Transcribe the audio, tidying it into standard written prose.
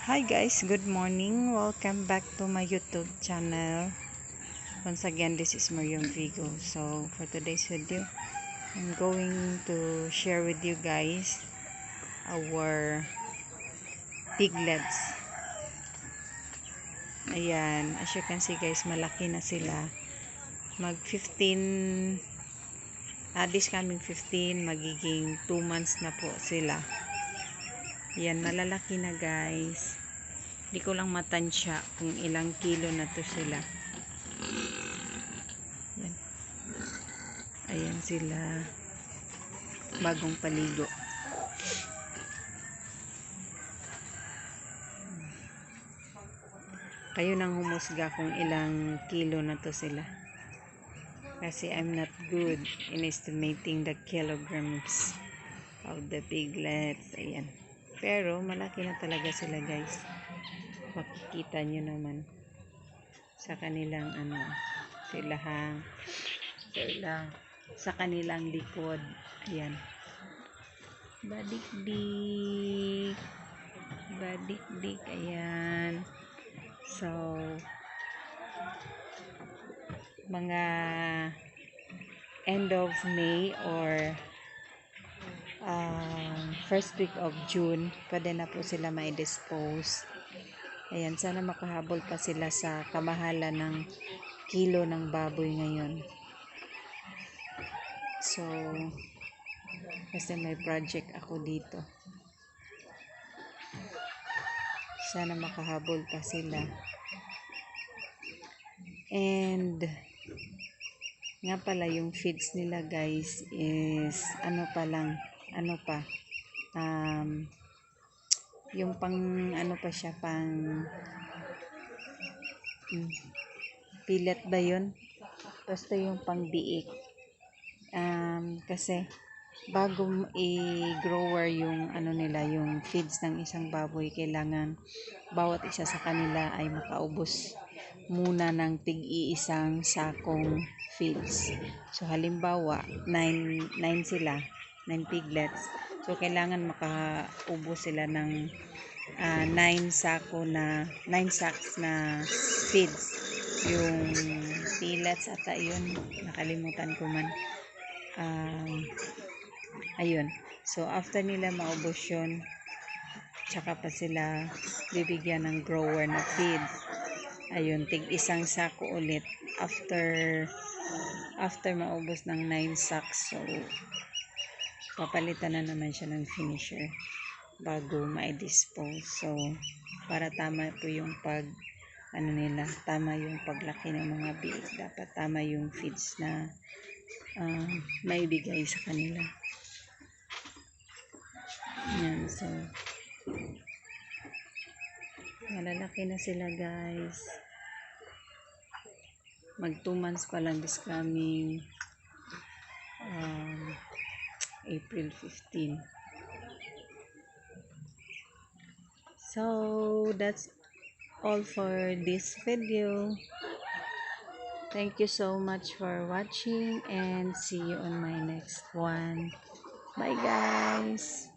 Hi guys, good morning. Welcome back to my YouTube channel. Once again, this is Meriam Vigo. So for today's video, I'm going to share with you guys our piglets. Ayan, as you can see guys, malaki na sila. Mag 15, this coming 15, magiging 2 months na po sila. Ayan, malalaki na guys. Hindi ko lang matansya kung ilang kilo na to sila. Ayan. Ayan sila. Bagong paligo. Kayo nang humusga kung ilang kilo na to sila. Kasi I'm not good in estimating the kilograms of the piglets. Ayan. Pero malaki na talaga sila guys. Makikita nyo naman sa kanilang sa kanilang likod. Ayan. Badik-dik. Badik-dik. Ayan. So, mga end of May or first week of June, pwede na po sila ma-dispose. Ayan, sana makahabol pa sila sa kamahalan ng kilo ng baboy ngayon. So, kasi may project ako dito. Sana makahabol pa sila. And nga pala yung feeds nila guys is yung pang pillet ba yun? Basta yung pang biik. Kasi bago i-grower yung yung feeds ng isang baboy, kailangan bawat isa sa kanila ay makaubos muna ng tig-iisang sakong feeds. So halimbawa 9 piglets. So kailangan makaubos sila ng 9 sacks na feeds. Yung pellets ata yun, nakalimutan ko man. Ayun. So after nila maubos yun, tsaka pa sila bibigyan ng grower na feeds. Ayun, tig-isang sako ulit after maubos ng 9 sacks. So papalitan na naman siya ng finisher bago ma-dispose. So para tama po yung tama yung paglaki ng mga biik, dapat tama yung feeds na maibigay sa kanila. Yan, so malalaki na sila guys. Mag 2 months pa lang this coming April 15. So that's all for this video. Thank you so much for watching and see you on my next one. Bye guys.